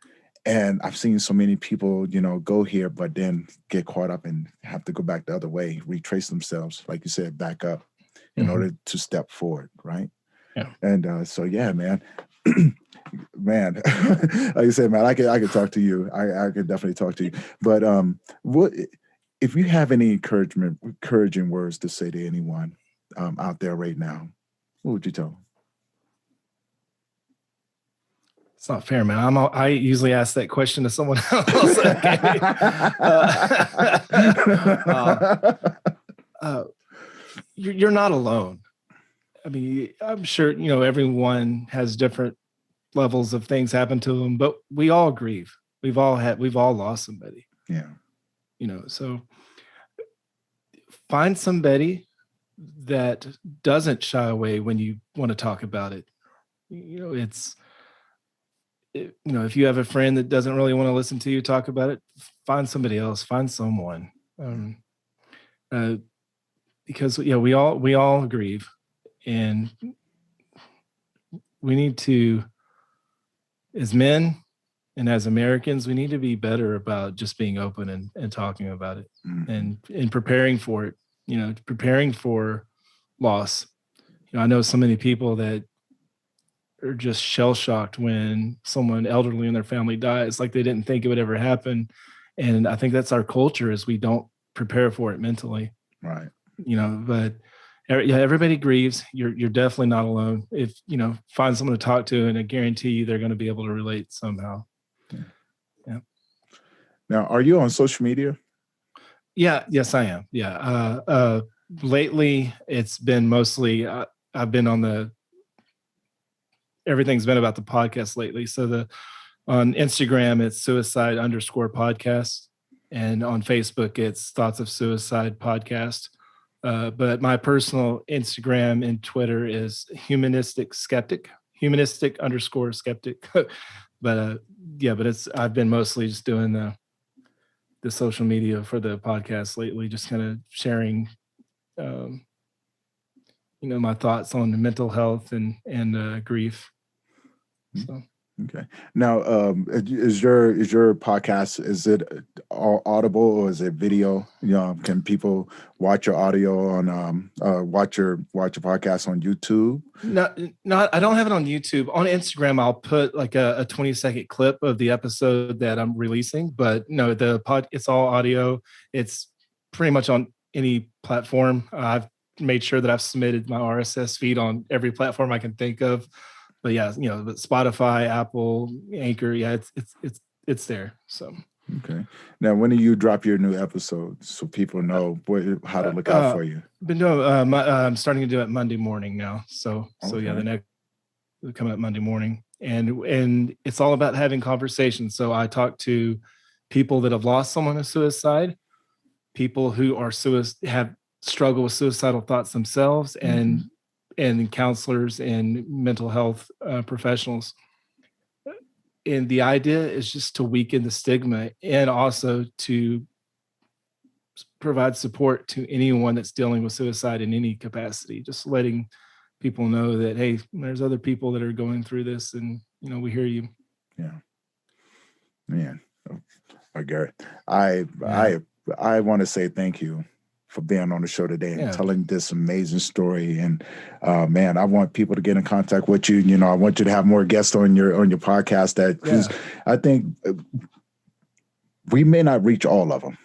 And I've seen so many people, you know, go here, but then get caught up and have to go back the other way, retrace themselves, like you said, back up in order to step forward. Right. Yeah. And so, yeah, man, man, like I said, man, I could talk to you. I could definitely talk to you. But what if you have any encouraging words to say to anyone out there right now? What would you tell them? It's not fair, man. I usually ask that question to someone else. You're not alone. I mean, I'm sure, you know, everyone has different levels of things happen to them, but we all grieve. We've all lost somebody. Yeah. You know, so find somebody that doesn't shy away when you want to talk about it. You know, you know, if you have a friend that doesn't really want to listen to you talk about it, find somebody else, find someone. Because we all grieve, and we need to, as men, And as Americans, we need to be better about just being open and talking about it and preparing for it, preparing for loss. I know so many people that are just shell shocked when someone elderly in their family dies, like they didn't think it would ever happen. And I think that's our culture, is we don't prepare for it mentally. Right. But yeah, everybody grieves. You're definitely not alone. If, find someone to talk to, and I guarantee you they're going to be able to relate somehow. Yeah. Now, are you on social media? Yeah. Yes, I am. Yeah. Lately it's been mostly, I've been on everything's been about the podcast lately. So on Instagram, it's suicide_podcast. And on Facebook, it's Thoughts of Suicide Podcast. But my personal Instagram and Twitter is humanistic_skeptic. But I've been mostly just doing the social media for the podcast lately, just kind of sharing, my thoughts on mental health and grief. So. Okay. Now, is your podcast, is it all audible or is it video? Can people watch your audio on watch your podcast on YouTube? No, I don't have it on YouTube. On Instagram, I'll put like a 20-second clip of the episode that I'm releasing. But no, it's all audio. It's pretty much on any platform. I've made sure that I've submitted my RSS feed on every platform I can think of. But yeah, but Spotify, Apple, Anchor, yeah, it's there. So. Okay. Now, when do you drop your new episodes so people know how to look out for you? But no, I'm starting to do it Monday morning now. So yeah, the next coming up Monday morning, and it's all about having conversations. So I talk to people that have lost someone to suicide, people who are have struggled with suicidal thoughts themselves, and counselors and mental health professionals. And the idea is just to weaken the stigma and also to provide support to anyone that's dealing with suicide in any capacity. Just letting people know that, hey, there's other people that are going through this, and we hear you. Yeah. Man. Garrett, I want to say thank you for being on the show today and telling this amazing story. And man, I want people to get in contact with you. I want you to have more guests on your podcast. I think we may not reach all of them,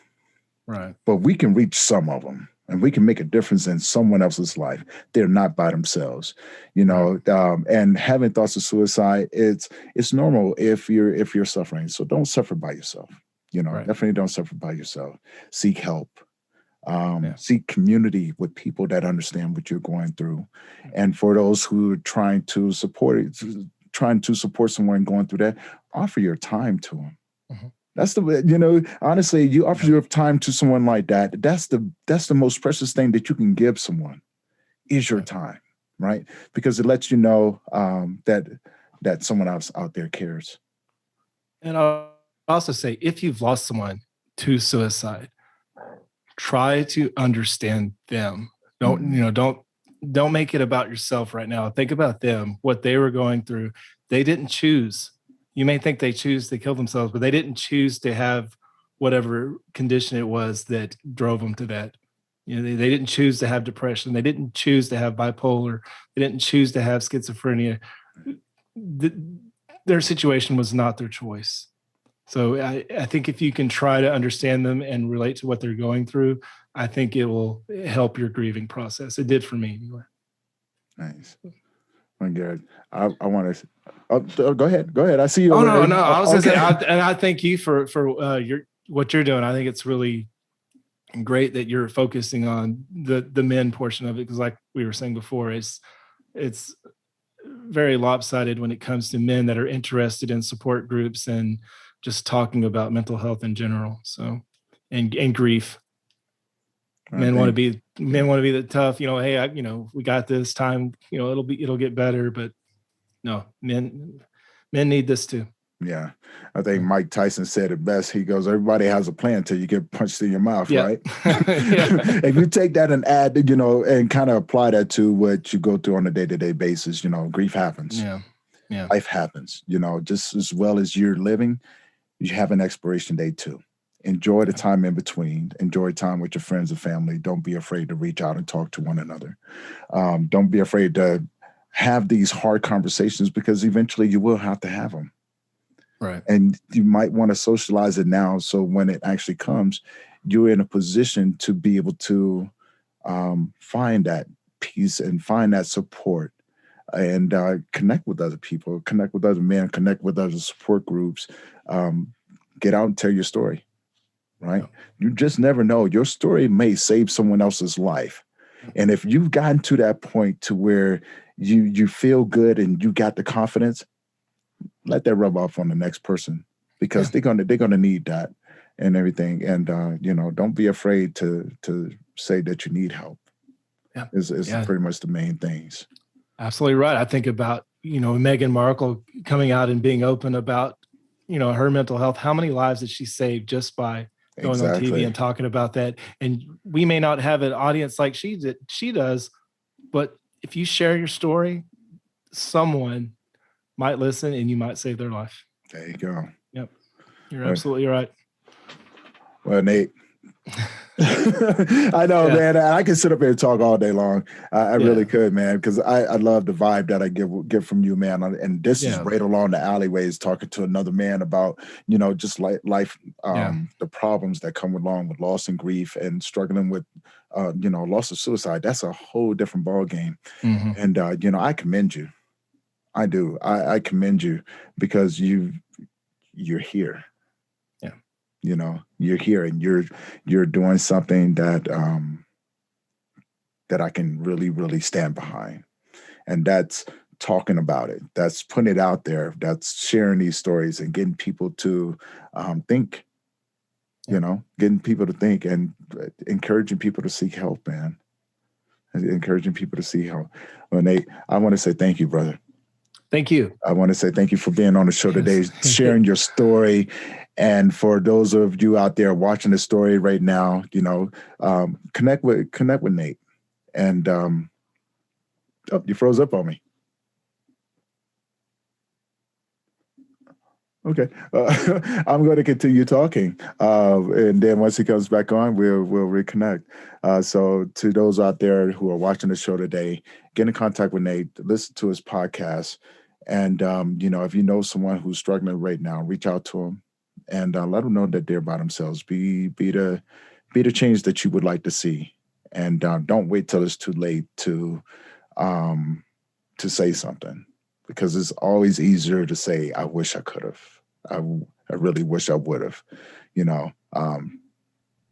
right? But we can reach some of them, and we can make a difference in someone else's life. They're not by themselves, and having thoughts of suicide, it's normal if you're suffering. So don't suffer by yourself. Definitely don't suffer by yourself. Seek help. Seek community with people that understand what you're going through. And for those who are trying to support someone going through that, offer your time to them. That's honestly, you offer your time to someone like that. That's the most precious thing that you can give someone is your time, right? Because it lets you know that someone else out there cares. And I'll also say, if you've lost someone to suicide, try to understand them. Don't make it about yourself right now. Think about them, what they were going through. They didn't choose. You may think they choose to kill themselves, but they didn't choose to have whatever condition it was that drove them to that. They didn't choose to have depression. They didn't choose to have bipolar. They didn't choose to have schizophrenia. Their situation was not their choice. So I think if you can try to understand them and relate to what they're going through, I think it will help your grieving process. It did for me anyway. Nice. Well, good. I want to go ahead. I see you. Oh, no. I was going to say, and I thank you for what you're doing. I think it's really great that you're focusing on the men portion of it, because like we were saying before, it's very lopsided when it comes to men that are interested in support groups and just talking about mental health in general. So, and grief. Men want to be the tough, hey, we got this time, it'll get better, but no, men need this too. Yeah. I think Mike Tyson said it best. He goes, everybody has a plan until you get punched in your mouth, right? If you take that and add, and kind of apply that to what you go through on a day-to-day basis, grief happens. Yeah. Yeah. Life happens, just as well as you're living, you have an expiration date too. Enjoy the time in between. Enjoy time with your friends and family. Don't be afraid to reach out and talk to one another. Don't be afraid to have these hard conversations, because eventually you will have to have them. Right. And you might want to socialize it now, so when it actually comes, you're in a position to be able to find that peace and find that support, and connect with other people, connect with other men, connect with other support groups. Get out and tell your story, right? You just never know. Your story may save someone else's life. And if you've gotten to that point to where you feel good and you got the confidence, let that rub off on the next person, because they're gonna need that and everything. And don't be afraid to say that you need help. Yeah. Is pretty much the main things. Absolutely right. I think about, Meghan Markle coming out and being open about, her mental health. How many lives did she save just by going on TV and talking about that? And we may not have an audience like she does, but if you share your story, someone might listen and you might save their life. There you go. Yep. You're absolutely right. Well, Nate, I know, man. I can sit up here and talk all day long. I really could, man, because I love the vibe that I get from you, man. And this is right along the alleyways, talking to another man about, just like life, the problems that come along with loss and grief, and struggling with, loss of suicide. That's a whole different ball game. Mm-hmm. And I commend you. I do. I commend you, because you're here. You're here, and you're doing something that that I can really, really stand behind. And that's talking about it. That's putting it out there. That's sharing these stories and getting people to think, getting people to think, and encouraging people to seek help, man. Encouraging people to seek help. Well, Nate, I want to say thank you, brother. Thank you. I want to say thank you for being on the show today, sharing your story. And for those of you out there watching the story right now, connect with Nate. And you froze up on me. Okay, I'm going to continue talking, and then once he comes back on, we'll reconnect. So to those out there who are watching the show today, get in contact with Nate, listen to his podcast, and if you know someone who's struggling right now, reach out to them and let them know that they're by themselves. Be the change that you would like to see, and don't wait till it's too late to say something. Because it's always easier to say, I wish I could have. I really wish I would have.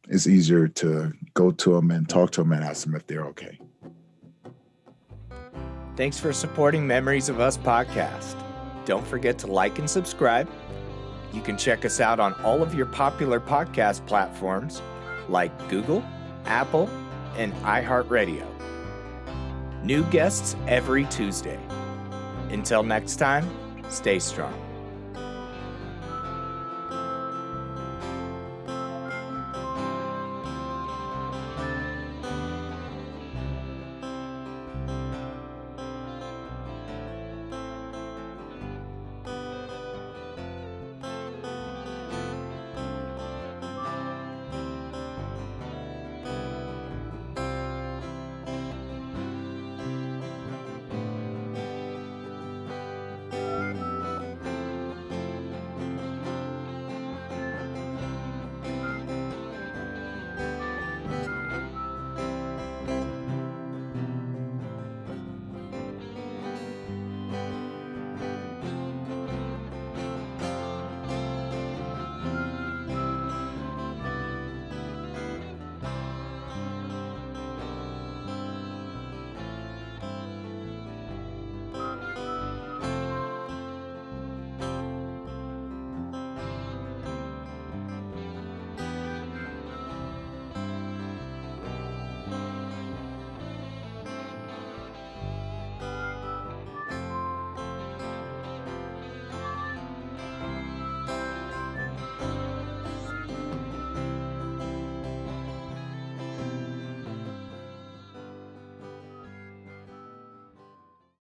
It's easier to go to them and talk to them and ask them if they're okay. Thanks for supporting Memories of Us podcast. Don't forget to like and subscribe. You can check us out on all of your popular podcast platforms like Google, Apple, and iHeartRadio. New guests every Tuesday. Until next time, stay strong.